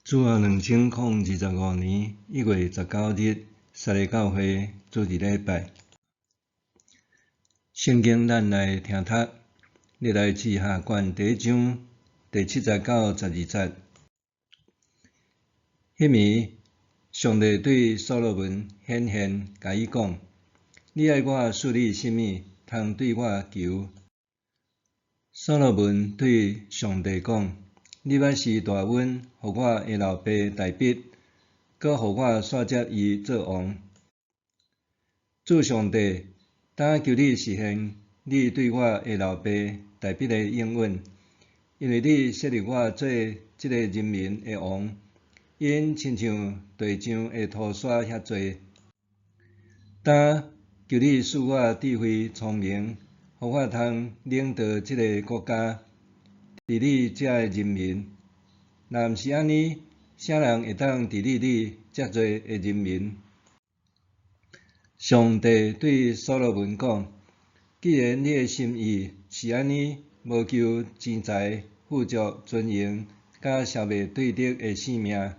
主后2025年1月19日，撒利教会主日礼拜。圣经咱来听读，历代志下卷第1章第7节到12节。迄暝，上帝对所罗门显现，甲伊讲：你爱我赐你甚物，通对我求？所罗门对上帝讲：你要是大恩，互我的老爸大毕，搁互我续接伊做王。主上帝，当求你实现你对我的老爸大毕的应允，因为你设立我做即个人民的王，因亲像地上的土沙遐济。当求你赐我智慧聪明，互我通领导即个国家，治理遮的人民。若毋是安尼，啥人会当治理你遮济的人民？上帝对所罗门讲：既然你的心意是安尼，无求钱财、富足、尊荣，甲消灭对得的性命，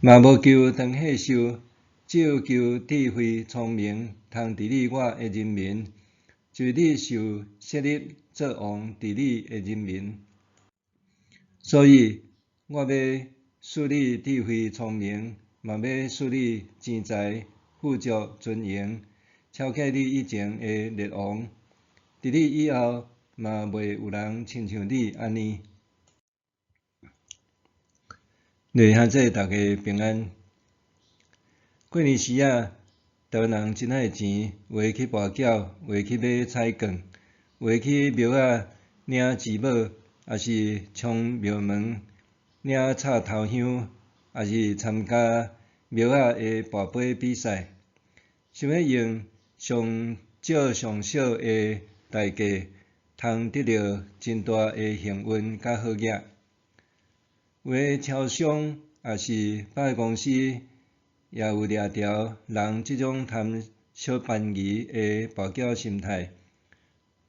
嘛无求长寿寿，只有求智慧聪明，通治理我的人民，就是你受设立做王治理的人民。所以，我要赐你智慧聪明，嘛要赐你钱财、富足、尊荣，超过你以前的列王。伫你以后，嘛袂有人亲像你安尼。弟兄姊妹，大家平安。过年时啊，台湾人真爱钱，有诶去跋筊，有诶去买彩券，有诶去庙仔领钱宝，也是冲庙门领插头香，也是参加庙仔的跋杯比赛，想要用上少上少的代价，通得到真大的幸运甲好业。有诶超商也是百货公司，也有掠条人即种贪小便宜的跋筊心态，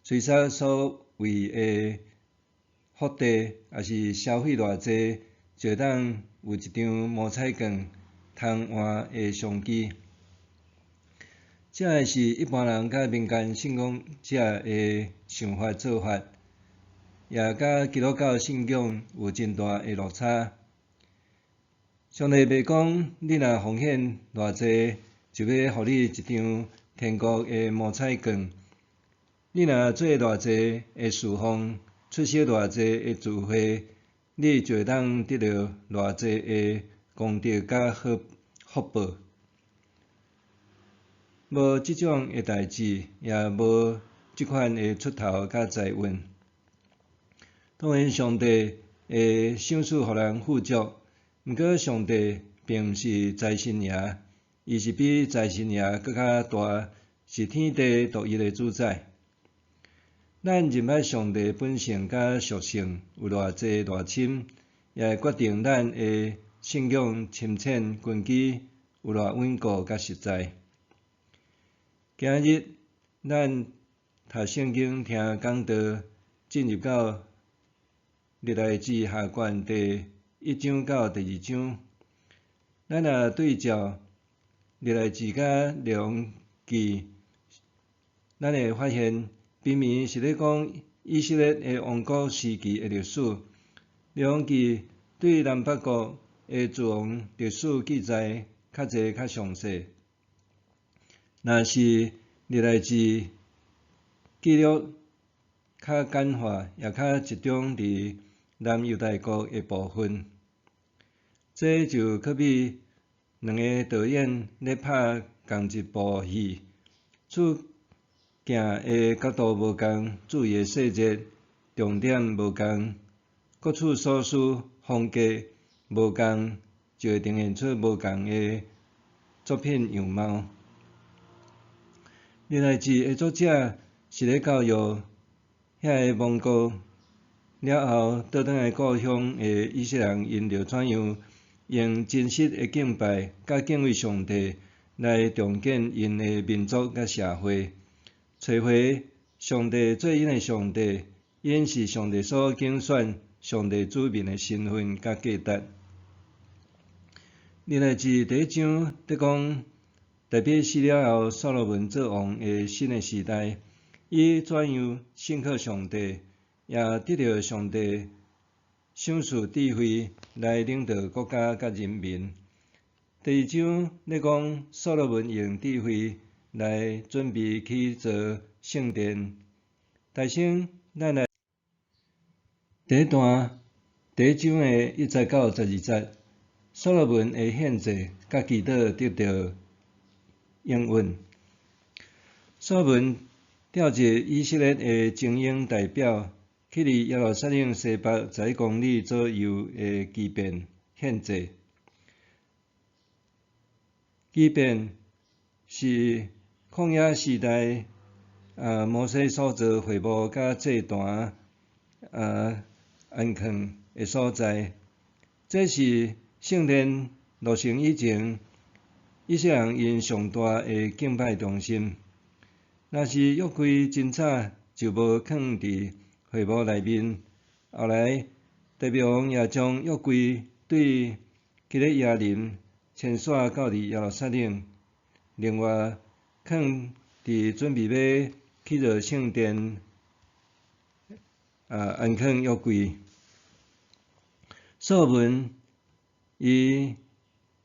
随杀所谓的福地，也是消费偌济，就当有一张毛彩券通换的商机。这个是一般人甲民间信仰者的想法做法，也甲基督教信仰有真大的落差。上帝袂讲你若奉献偌济，就要互你一张天国的毛彩券；你若做偌济的侍奉，出席偌济的聚会，你就会当得到偌济的功德甲福报。无即种的代志，也无即款的出头甲财运。当然，上帝会赏赐互人富足，毋过上帝并毋是财神爷，伊是比财神爷搁较大，是天地独一的主宰。咱认捌上帝本性甲属性有偌济偌深，也会决定咱的信仰深浅根基有偌稳固甲实在。今日咱读圣经听讲道，进入到历代志下卷第1章到第2章，咱若对照历代志甲列王记，咱会发现明明是咧讲以色列的王国时期的历史。列王记对南北国的诸王历史记载较侪较详细。若是历代志记录较简化，也较集中伫南犹大国的部分。这就可比两个导演咧拍同一部戏，取镜的角度无共，注意的细节重点无共，各处所需风格无共，就会呈现出无共的作品样貌。历代志的作者是咧教育遐个亡国了后倒转来故乡的以色列人，因着怎样用真实的敬拜甲敬畏上帝来重建因的民族甲社会，找回上帝做因的上帝，因是上帝所拣选、上帝子民的身份甲价值。历代志第1章在讲，大卫死了后，所罗门做王的新的时代，伊怎样信靠上帝，也得到上帝赏赐智慧来领导国家甲人民。第2章咧讲，所罗门用智慧来准备去造圣殿。大先，咱来第1段第1章的1节到12节，所罗门的献祭甲祈祷得到应允。所罗门调集以色列的精英代表，去离耶路撒冷西北10公里左右的基遍献祭。基遍是旷野时代摩西所造会幕甲祭坛安放的所在。这是圣殿落成以前，以色列人因上大的敬拜中心。若是约柜真早就无放伫会幕内面，后来大卫王也将约柜对基列亚林迁徙到伫耶路撒冷，另外放伫准备要去造圣殿安放约柜。所罗门伊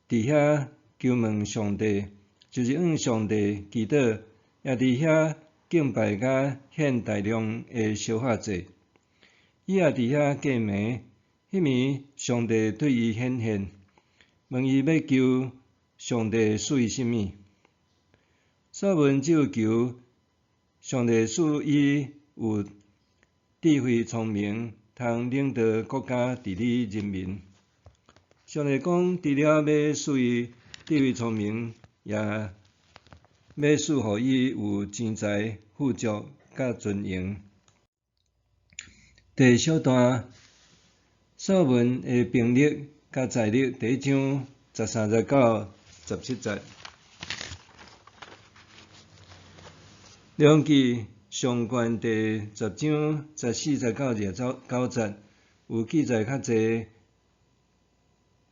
伫遐求问上帝，就是向上帝祈祷，也伫遐敬拜甲献大量的烧化祭。伊也伫遐过暝，迄暝上帝对伊显现，问伊要求上帝赐伊甚物。所罗门只有求上帝赐伊有智慧聪明，通领导国家治理人民。上帝讲，除了要赐伊智慧聪明，也要赐予伊有钱财、富足甲尊荣。第小段，所罗门的兵力甲财力，第1章13节到17节。两记上卷第10章14节到29节，有记载较侪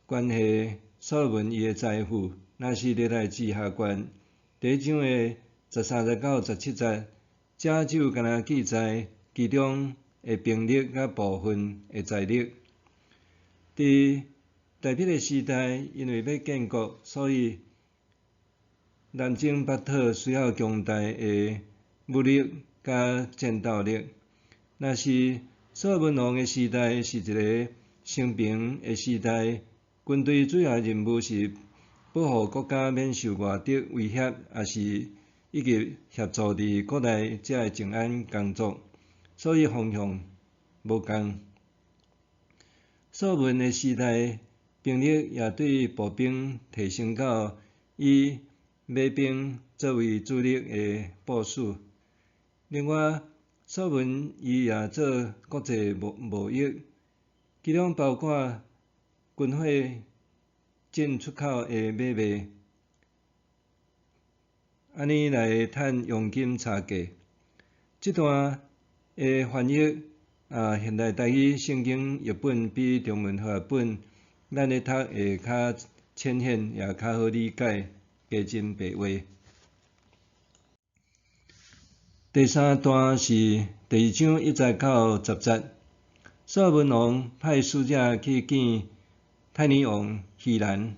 关系所罗门伊的财富。若是历代志下卷第1章的13节到17节，这只有干那记载其中的兵力甲部分的财力。伫大卫的时代，因为要建国，所以南征北讨需要强大的武力甲战斗力。若是所罗门王的时代是一个升平的时代，军队主要任务是保护国家免受外敌威胁，也是以及协助伫国内遮的治安工作，所以方向无共。所罗门的时代，兵力也对步兵提升到以马兵作为主力的部署。另外，所罗门伊也做国际贸易，其中包括军火进出口的买卖，安尼来趁佣金差价。这段的翻译现代台语圣经译本比中文和合本咱咧读会较浅显，也较好理解，加真白话。第3段是第2章1节到10节。所罗门王派使者去见泰尼王希兰。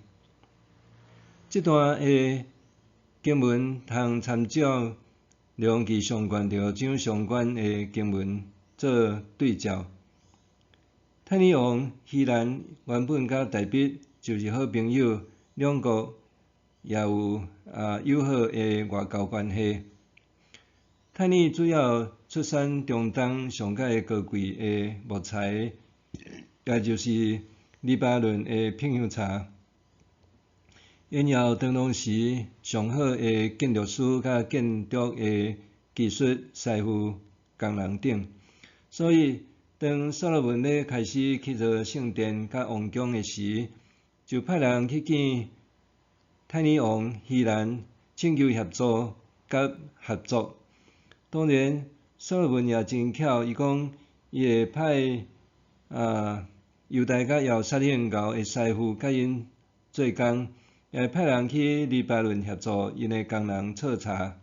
这段的经文通参照两记上卷第6章相关的经文做对照。泰尼王希兰原本甲大卫就是好朋友，两国也有友好的外交关系。泰尼主要出产中东上界高贵的木材，也就是黎巴嫩的片香茶。因有当当时上好的建筑师甲建筑的技术、师傅、工人等，所以当所罗门要开始去造圣殿甲王宫的时，就派人去见泰尼王希兰，请求协助甲合作。当然，所罗门也真巧，伊讲伊会派犹大甲耶路撒冷教的师傅甲因做工，也派人去黎巴嫩协助因的工人彻查。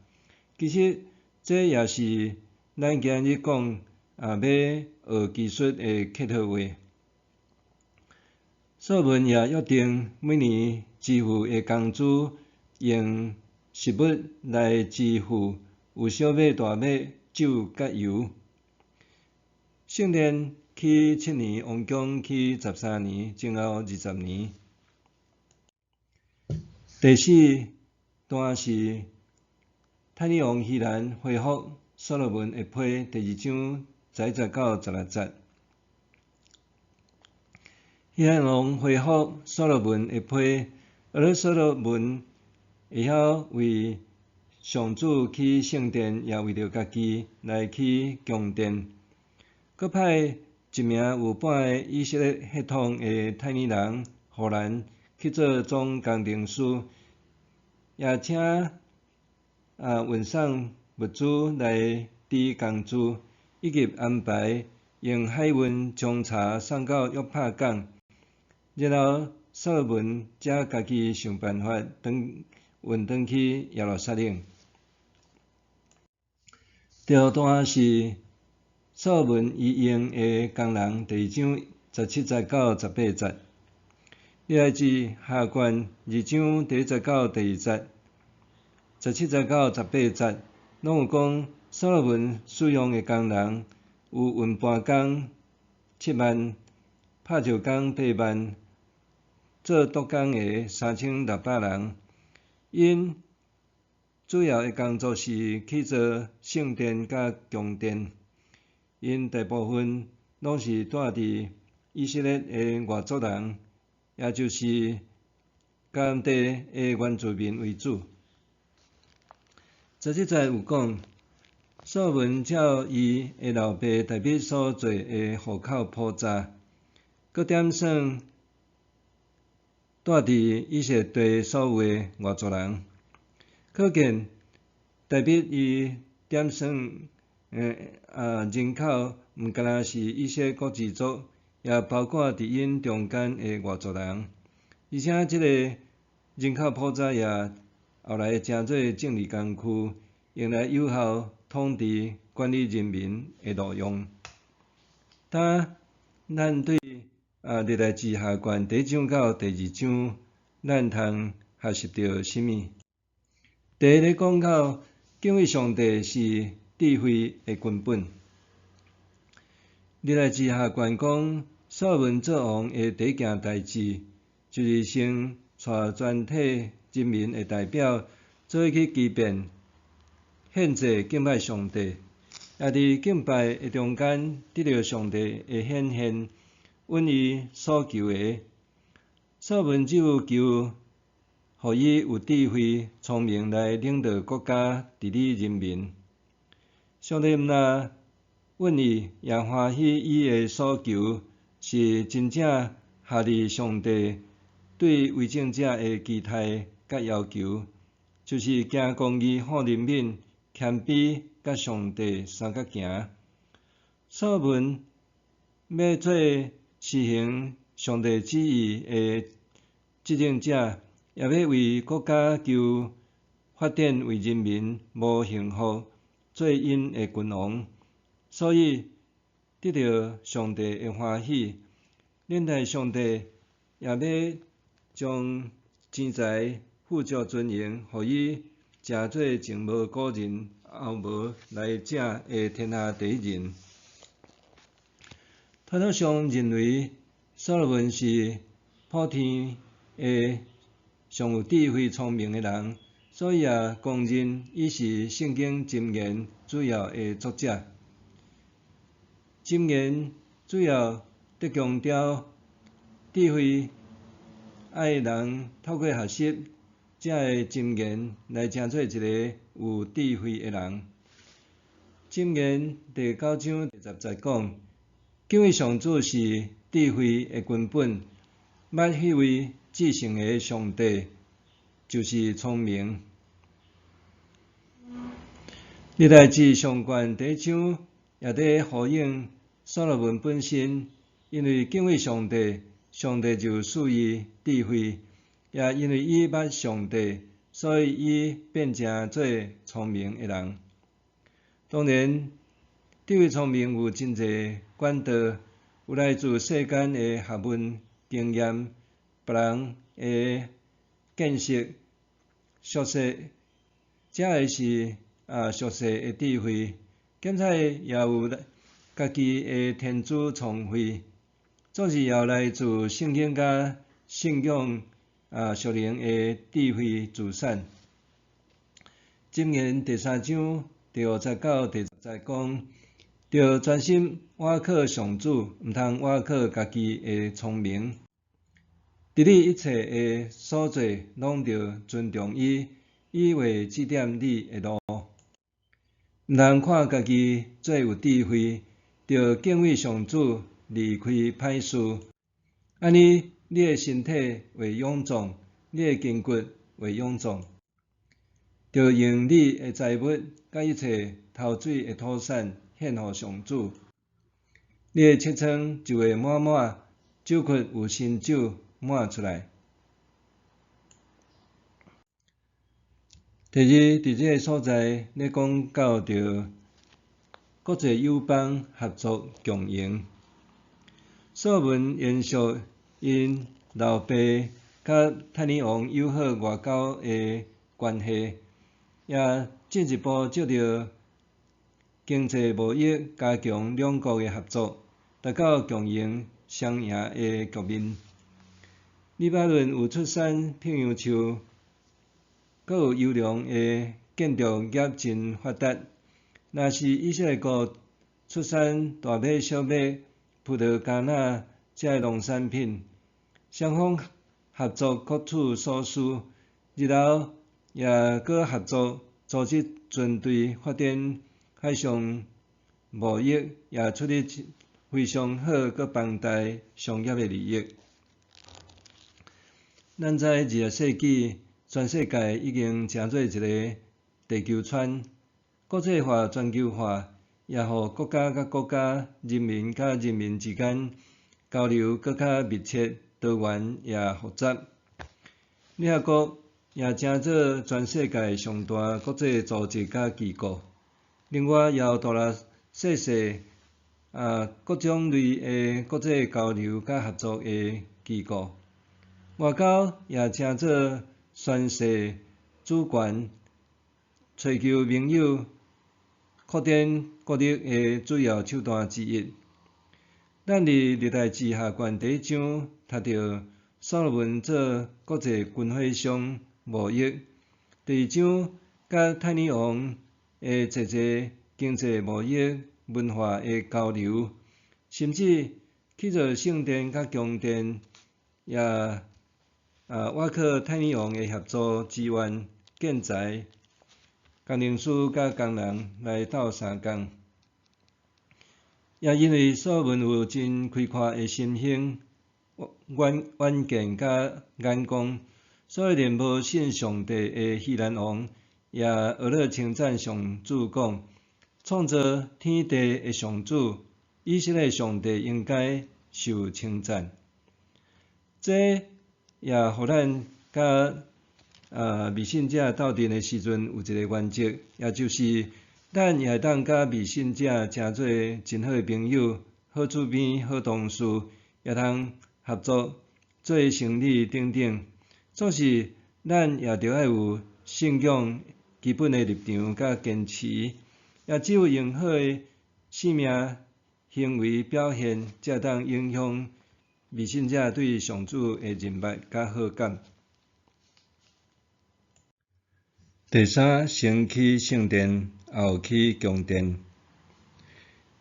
其实这也是咱今日讲要学技术的客套话。所罗门也约定每年支付的工资用实物来支付有小买大买酒甲油。圣殿起7年，王宫起13年，前后20年。第4段是太尼王希兰恢复所罗门的批第2章10到16节。希兰王恢复所罗门的批，所罗门会晓为上主起圣殿，也为着家己来起宫殿。佮派一名有半个以色列血统的太尼人荷兰去做总工程师，也请运送物资来支工资，以及安排用海运将茶送到约帕港。然后所罗门才家己想办法运转去耶路撒冷。第2段是所罗门伊用的工人第2章17节到18节。历代志下卷2章第1节到第2节，17节到18节，拢有讲所罗门使用的工人有运搬工7万，拍石工8万，做督工的3600人。因主要的工作是去做圣殿甲宫殿。因大部分拢是住伫以色列的外族人，也就是迦南地的原住民为主。17节有讲，所罗门照伊的老爸大卫所做的户口普查，佮点算住伫以色列地所有的外族人，可见大卫伊点算人口毋干若是以色列各支族，也包括伫因中间的外族人，而且即个人口普查也后来成做政治工具，用来有效统治管理人民的路用。咱对历代志下卷第1章到第2章，咱通学习到啥物？第一咧讲到敬畏上帝是智慧的根本。历代志下卷讲，所罗门做王的第一件代志，就是先带全体人民的代表做去祭奠、献祭敬拜上帝，也伫敬拜的中间得到上帝的显现，允伊所求的。所罗门只有求，互伊有智慧、聪明来领导国家、治理人民。上帝毋但允伊，也欢喜伊的所求，是真正下伫上帝对为政者的期待甲要求，就是行公义、好人民、谦卑，甲上帝相甲行。所罗门要做实行上帝旨意的执政者，也要为国家求发展，为人民谋幸福，做因的君王。所以得到上帝的欢喜，恁在上帝也要将钱财、富足、尊荣，互伊诚做前无古人，后无来者的天下第一人。传统上认为所罗门是普天的上有智慧、聪明的人，所以也公认伊是圣经箴言主要的作者。箴言主要得强调智慧，爱人透过学习才会箴言来成做一个有智慧的人。箴言第9章第10节讲，敬畏上主是智慧的根本，捌迄位至圣的上帝就是聪明。历代志上卷第1章也在呼应所罗门本身，因为敬畏上帝，上帝就赐伊智慧，也因为伊捌上帝，所以伊变成做聪明的人。当然，智慧聪明有真侪管道，有来自世间的学问、经验、别人的见识、熟悉，这个是熟悉的智慧。兼且也有家己的天资聪慧，总是也来自圣经甲信仰属灵的智慧自产。箴言第3章第59到第10讲，要专心倚靠上主，毋通倚靠家己的聪明。伫你一切的所做，拢着尊重伊，伊会指点你的路。毋通看家己最有智慧，着敬畏上主，离开歹事。安尼，你的身体会勇壮，你的筋骨会勇壮。着用你的财物甲一切头水的土产献互上主，你的七仓就会满满，酒窟有新酒满出来。第二，伫这个所在，咧讲到着国际友邦合作共赢。所罗门延续因老爸甲泰尼王友好外交的关系，也进一步借着经济贸易加强两国的合作，达到共赢双赢的局面。黎巴嫩有出产片杨树，阁有优良的建筑业真发达。若是以色列国出产大麦、小麦、葡萄干纳这些农产品，双方合作各取所需，日后也搁合作组织军队发展海上贸易，也出入非常好搁庞大商业的利益。咱知20世纪全世界已经成做一个地球村，国际化、全球化也互国家甲国家、人民甲人民之间交流搁较密切、多元也复杂。联合国也成做全世界上大国际组织甲机构，另外也有大大小小各种类的国际交流甲合作的机构。外交也成做宣示主权、寻求盟友、扩展国力的主要手段之一。咱伫历代志下卷第1章读到所罗门做国际军火商贸易，第2章甲泰尼王的济济经济贸易、文化的交流，甚至去做圣殿甲宫殿，也倚靠泰尼王的协助资源、建材、工程师甲工人来斗相共。也因为所罗门有真开阔的心胸、远见甲眼光，所以连无信上帝的希兰王也学了称赞上主讲：创造天地的上主，以色列上帝应该受称赞。这也互咱甲未信者斗阵的时阵有一个原则，也就是咱也会当甲未信者成做真好的朋友、好厝边、好同事，也通合作做生意等等。总是咱也着爱有信仰基本的立场甲坚持，也只有用好的性命行为表现，才会当影响未信者对上主的认捌甲好感。第3，先起圣殿，后起宫殿。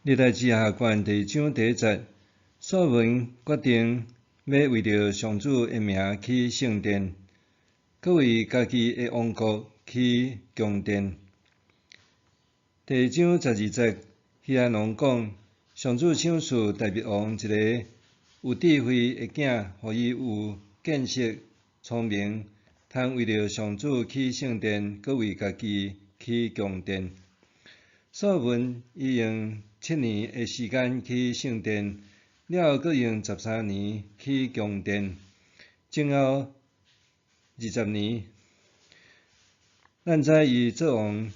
历代志下卷第1章第1节，所罗门决定要为着上主的名起圣殿，搁为家己的王国起宫殿。第1章12节，希兰王讲：上主赏赐大卫王一个有智慧的囝，互伊有见识、聪明，通为着上主起圣殿，搁为家己起宫殿。所罗门伊用7年的时间起圣殿，了后搁用13年起宫殿，前后20年。咱知伊做王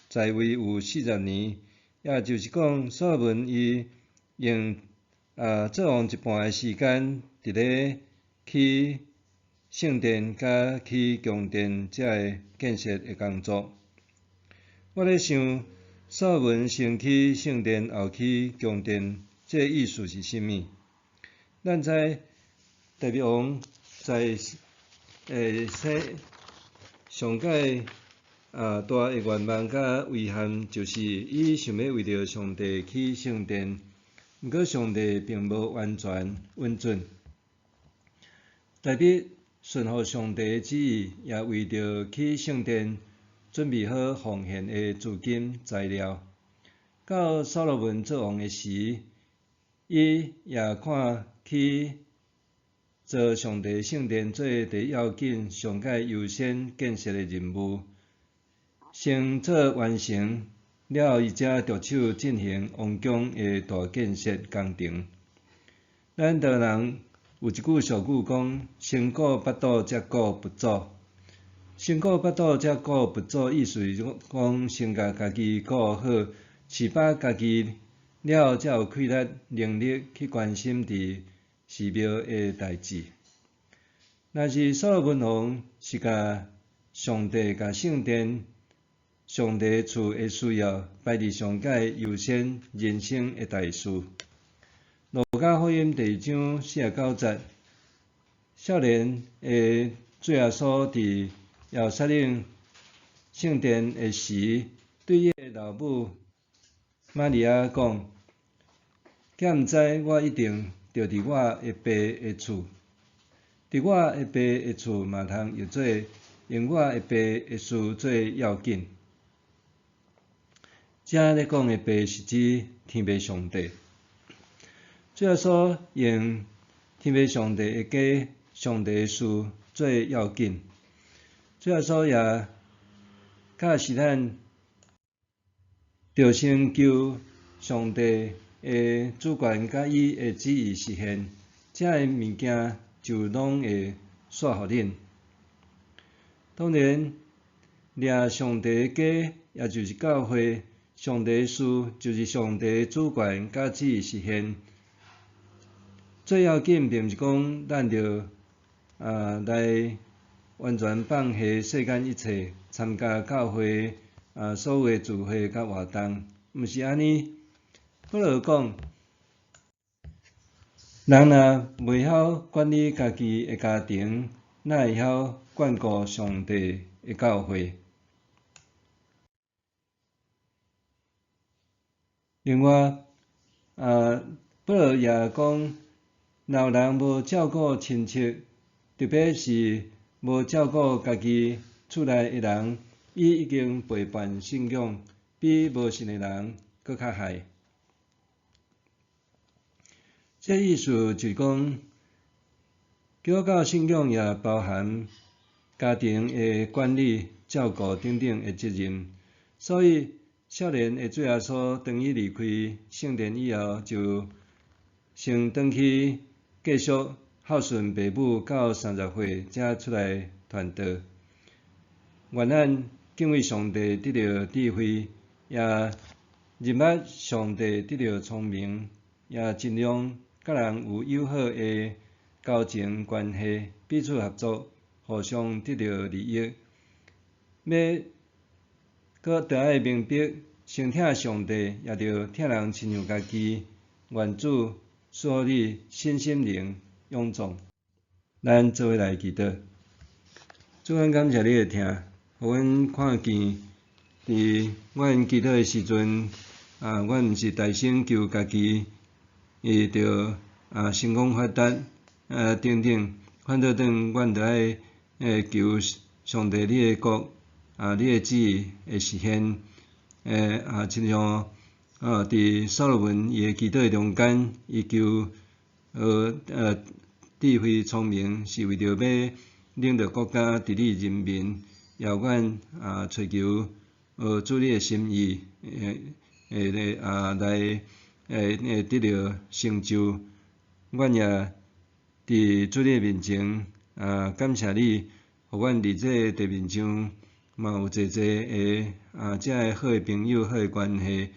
在位有40年，也就是讲，所罗门伊用做王一半诶时间伫咧去圣殿甲去宫殿遮个建设诶工作。我咧想，所罗门先去圣殿，后去宫殿，这意思是甚物？咱知大卫王在上界大诶愿望甲遗憾，就是伊想要为着上帝去圣殿，毋过上帝并无完全允准。大卫顺服上帝诶旨意，也为着去圣殿准备好奉献诶资金材料。到所罗门做王诶时，伊也看去做上帝圣殿做第要紧、上界优先建设诶任务，先做完成了后，伊才着手进行王宫诶大建设工程。咱台人有一句俗语讲：先顾巴肚，才顾佛祖。先顾巴肚，才顾佛祖，意思是讲先甲家己顾好，饲饱家己了，才有气力、能力去关心伫寺庙诶代志。若是所罗门王是甲上帝、甲圣殿、上帝厝诶需要摆伫上界优先人生诶大事。路加福音第1章49节，少年诶主耶稣伫耶路撒冷圣殿诶时，对伊诶老母玛利亚讲：敢毋知我一定着伫我诶爸诶厝，伫我诶爸诶厝嘛通又做用我诶爸诶事最要紧。遮咧讲诶爸是指天父上帝。主耶稣用天父上帝诶家、上帝诶事最要紧。主耶稣也教示咱着先求上帝诶主权甲伊诶旨意实现，遮诶物件就拢会煞互恁。当然，掠上帝诶家，也就是教会，上帝诶事就是上帝诶主权甲旨意实现。最要紧并毋是讲咱着来完全放下世间一切，参加教会所有诶聚会甲活动，毋是安尼。保罗讲，人若袂晓管理家己诶家庭，哪会晓管顾上帝诶教会？另外，保罗也讲，若有人无照顾亲戚，特别是无照顾家己厝内诶人，伊已经背叛信仰，比无信诶人搁较害。这意思就是讲，基督教信仰也包含家庭诶管理、照顾等等诶责任，所以少年诶主耶稣当伊离开圣殿以后，就先转去继续孝顺父母到30岁，才出来传道。愿咱敬畏上帝，得到智慧，也认捌上帝，得到聪明，也尽量甲人有友好诶交情关系，彼此合作，互相得到利益。要搁着爱明白，先疼上帝，也着疼人亲像家己。愿主赐你身心灵勇壮。咱做伙来祈祷。主，阮感谢你诶听，互阮看见伫阮祈祷诶时阵，阮毋是大声求家己，伊着成功发达，等等，反倒转阮着爱求上帝你诶国，你诶旨意会实现。亲像伫所罗门伊诶祈祷中间，伊求智慧聪明，是为着要领导国家治理人民，也阮追求主你诶心意，来得到成就。阮也伫主你诶面前感谢你，互阮伫这地面上嘛有济遮个好诶朋友、好诶关系。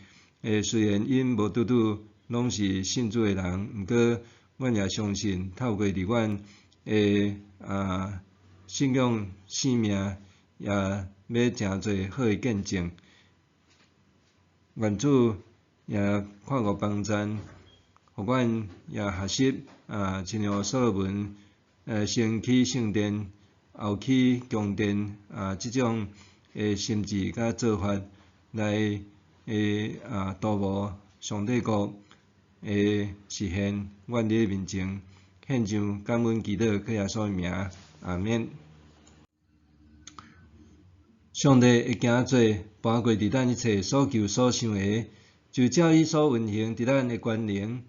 虽然因无拄拄拢是信主诶人，毋过阮也相信透过伫阮诶信仰生命，也要诚侪好诶见证。愿主也看顾帮咱，互阮也学习亲像所罗门先起圣殿，后起宫殿即种心志甲做法来图谋上帝国实现。阮伫面前献上感恩祈祷，靠耶稣名，阿免。上帝会行做搬过伫咱一切所求所想的，就照伊所运行伫咱的权能，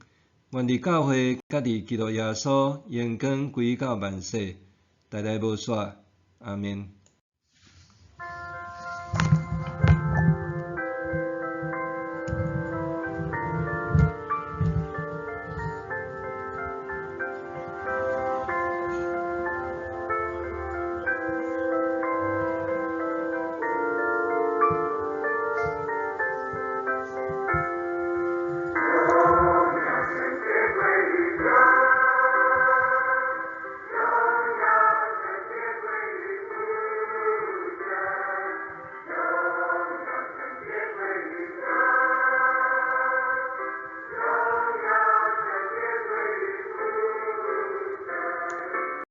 愿伫教会甲伫基督耶稣荣光归到万世，代代无煞，阿免。